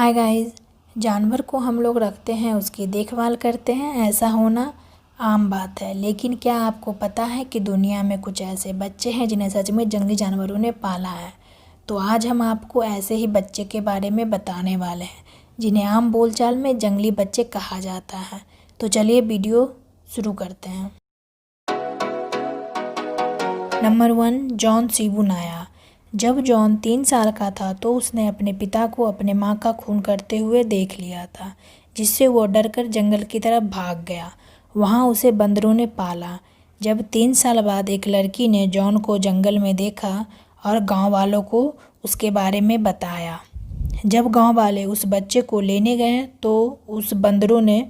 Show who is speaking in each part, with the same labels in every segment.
Speaker 1: Hi guys. जानवर को हम लोग रखते हैं, उसकी देखभाल करते हैं, ऐसा होना आम बात है। लेकिन क्या आपको पता है कि दुनिया में कुछ ऐसे बच्चे हैं जिन्हें सच में जंगली जानवरों ने पाला है। तो आज हम आपको ऐसे ही बच्चे के बारे में बताने वाले हैं जिन्हें आम बोलचाल में जंगली बच्चे कहा जाता है। तो चलिए वीडियो शुरू करते हैं। नंबर 1, जॉन सीबू नाया। जब जॉन 3 साल का था तो उसने अपने पिता को अपने माँ का खून करते हुए देख लिया था, जिससे वो डरकर जंगल की तरफ भाग गया। वहाँ उसे बंदरों ने पाला। जब 3 साल बाद एक लड़की ने जॉन को जंगल में देखा और गांव वालों को उसके बारे में बताया। जब गांव वाले उस बच्चे को लेने गए तो उस बंदरों ने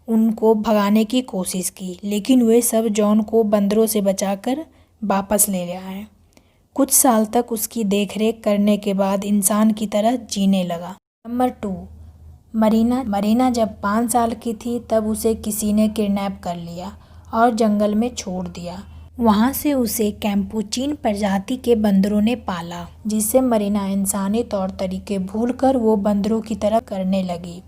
Speaker 1: उनको भगाने की कोशिश की, लेकिन वे सब जॉन को बंदरों से बचाकर वापस ले आए। कुछ साल तक उसकी देखरेख करने के बाद इंसान की तरह जीने लगा। नंबर 2, मरीना जब 5 साल की थी तब उसे किसी ने किडनैप कर लिया और जंगल में छोड़ दिया। वहाँ से उसे कैपुचिन प्रजाति के बंदरों ने पाला, जिससे मरीना इंसानी तौर तरीके भूलकर वो बंदरों की तरह करने लगी।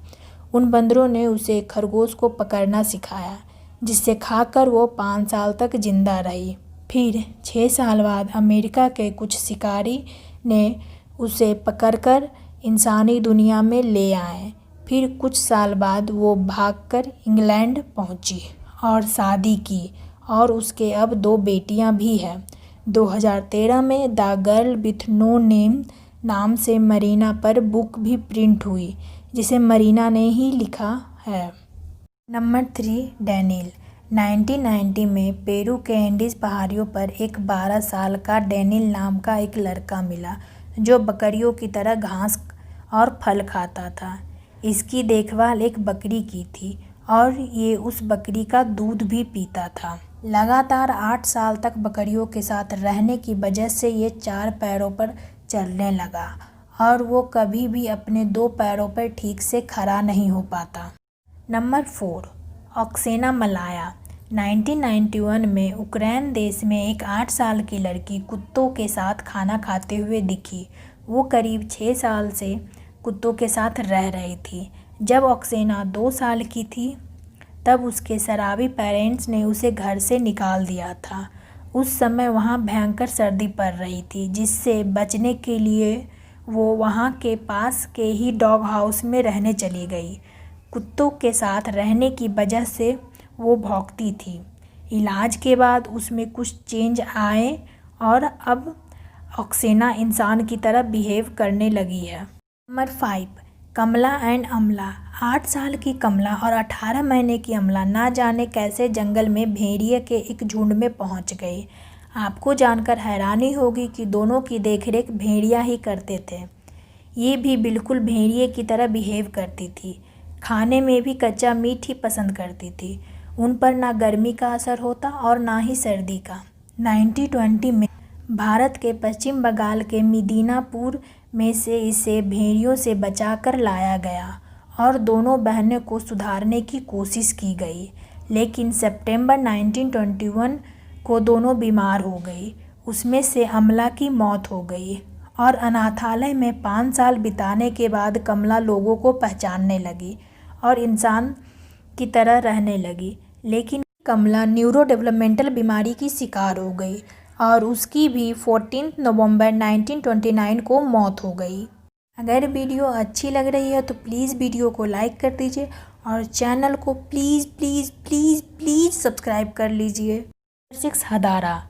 Speaker 1: उन बंदरों ने उसे खरगोश को पकड़ना सिखाया, जिससे खाकर वो 5 साल तक जिंदा रही। फिर 6 साल बाद अमेरिका के कुछ शिकारी ने उसे पकड़कर इंसानी दुनिया में ले आए। फिर कुछ साल बाद वो भागकर इंग्लैंड पहुंची और शादी की और उसके अब 2 बेटियां भी हैं। 2013 में the girl with no name नाम से मरीना पर बुक भी प्रिंट हुई, जिसे मरीना ने ही लिखा है। Number 3, Daniel. 1990 में पेरू के एंडीज पहाड़ियों पर एक 12 साल का डैनियल नाम का एक लड़का मिला, जो बकरियों की तरह घास और फल खाता था। इसकी देखभाल एक बकरी की थी और ये उस बकरी का दूध भी पीता था। लगातार 8 साल तक बकरियों के साथ रहने की वजह से ये 4 पैरों पर चलने लगा और वो कभी भी अपने 2 पैरों पर ठीक से खड़ा नहीं हो पाता। नंबर 4, ऑक्सेना मलाया। 1991 में यूक्रेन देश में एक 8 साल की लड़की कुत्तों के साथ खाना खाते हुए दिखी। वो करीब 6 साल से कुत्तों के साथ रह रही थी। जब ऑक्सेना 2 साल की थी तब उसके शराबी पेरेंट्स ने उसे घर से निकाल दिया था। उस समय वहाँ भयंकर सर्दी पड़ रही थी, जिससे बचने के लिए वो वहाँ के पास के ही डॉग हाउस में रहने चली गई। कुत्तों के साथ रहने की वजह से वो भौंकती थी। इलाज के बाद उसमें कुछ चेंज आए और अब ऑक्सेना इंसान की तरह बिहेव करने लगी है। नंबर 5, कमला एंड अमला। 8 साल की कमला और 18 महीने की अमला ना जाने कैसे जंगल में भेड़िए के एक झुंड में पहुंच गई। आपको जानकर हैरानी होगी कि दोनों की देखरेख भेड़िया ही करते थे। ये भी बिल्कुल भेड़िए की तरह बिहेव करती थी। खाने में भी कच्चा मीट ही पसंद करती थी। उन पर ना गर्मी का असर होता और ना ही सर्दी का। 1920 में भारत के पश्चिम बंगाल के मिदनापुर में से इसे भेड़ियों से बचाकर लाया गया और दोनों बहनों को सुधारने की कोशिश की गई। लेकिन सितंबर 1921 को दोनों बीमार हो गई। उसमें से अमला की मौत हो गई और अनाथालय में 5 साल बिताने के बाद कमला लोगों को पहचानने लगी और इंसान की तरह रहने लगी। लेकिन कमला न्यूरो डेवलपमेंटल बीमारी की शिकार हो गई और उसकी भी 14 नवंबर 1929 को मौत हो गई। अगर वीडियो अच्छी लग रही है तो प्लीज़ वीडियो को लाइक कर दीजिए और चैनल को please please please please subscribe कर लीजिए। 6,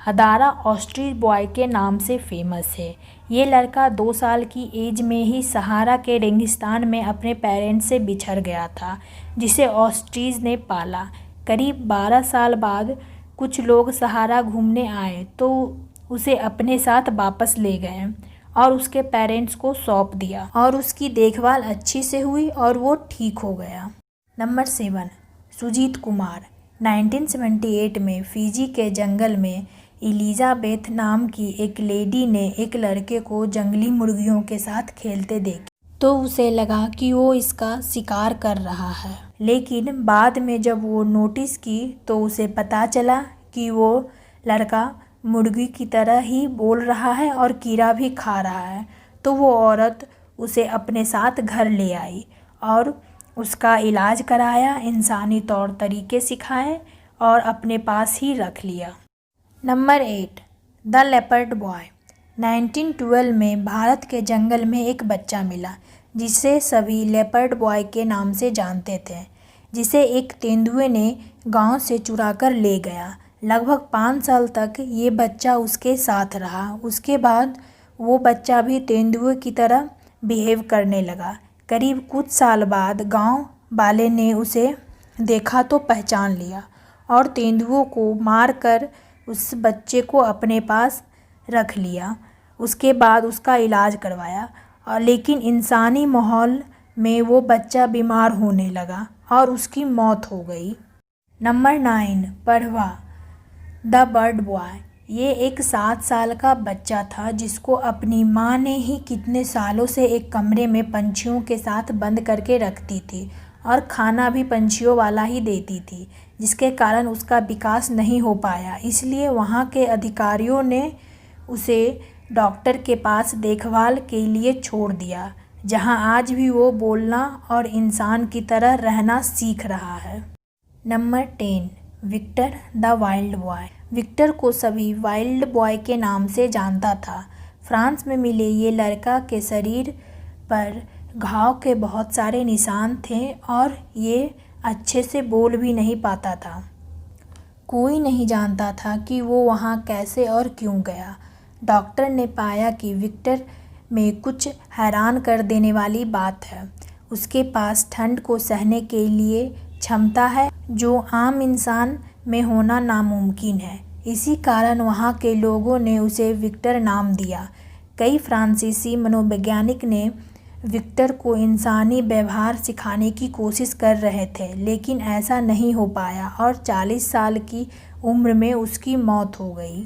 Speaker 1: हदारा ऑस्ट्रिच बॉय के नाम से फेमस है। ये लड़का 2 साल की एज में ही सहारा के रेगिस्तान में अपने पेरेंट्स से बिछड़ गया था, जिसे ऑस्ट्रिच ने पाला। करीब 12 साल बाद कुछ लोग सहारा घूमने आए तो उसे अपने साथ वापस ले गए और उसके पेरेंट्स को सौंप दिया और उसकी देखभाल अच्छी से हुई और वो ठीक हो गया। नंबर 7, सुजीत कुमार। 1978 में फिजी के जंगल में एलिजाबेथ नाम की एक लेडी ने एक लड़के को जंगली मुर्गियों के साथ खेलते देखा तो उसे लगा कि वो इसका शिकार कर रहा है। लेकिन बाद में जब वो नोटिस की तो उसे पता चला कि वो लड़का मुर्गी की तरह ही बोल रहा है और कीड़ा भी खा रहा है। तो वो औरत उसे अपने साथ घर ले आई और उसका इलाज कराया, इंसानी तौर तरीके सिखाए और अपने पास ही रख लिया। Number 8, the leopard boy. 1912 में भारत के जंगल में एक बच्चा मिला जिसे सभी लेपर्ड बॉय के नाम से जानते थे, जिसे एक तेंदुए ने गांव से चुराकर ले गया। लगभग 5 साल तक ये बच्चा उसके साथ रहा। उसके बाद वो बच्चा भी तेंदुए की तरह बिहेव करने लगा। करीब कुछ साल बाद गांव वाले ने उसे देखा तो पहचान लिया और तेंदुओं को मारकर उस बच्चे को अपने पास रख लिया। उसके बाद उसका इलाज करवाया और लेकिन इंसानी माहौल में वो बच्चा बीमार होने लगा और उसकी मौत हो गई। नंबर 9, पढ़वा, द बर्ड बॉय। ये एक 7 साल का बच्चा था जिसको अपनी माँ ने ही कितने सालों से एक कमरे में पंछियों के साथ बंद करके रखती थी और खाना भी पंछियों वाला ही देती थी, जिसके कारण उसका विकास नहीं हो पाया। इसलिए वहाँ के अधिकारियों ने उसे डॉक्टर के पास देखभाल के लिए छोड़ दिया, जहाँ आज भी वो बोलना और इंसान की तरह रहना सीख रहा है। Number 10, Victor the wild boy. Victor को सभी वाइल्ड बॉय के नाम से जानता था। फ्रांस में मिले ये लड़का के शरीर पर घाव के बहुत सारे निशान थे और ये अच्छे से बोल भी नहीं पाता था। कोई नहीं जानता था कि वो वहाँ कैसे और क्यों गया। डॉक्टर ने पाया कि विक्टर में कुछ हैरान कर देने वाली बात है। उसके पास ठंड को सहने के लिए क्षमता है जो आम इंसान में होना नामुमकिन है। इसी कारण वहाँ के लोगों ने उसे विक्टर नाम दिया। कई फ्रांसीसी मनोवैज्ञानिक ने विक्टर को इंसानी व्यवहार सिखाने की कोशिश कर रहे थे, लेकिन ऐसा नहीं हो पाया और 40 साल की उम्र में उसकी मौत हो गई।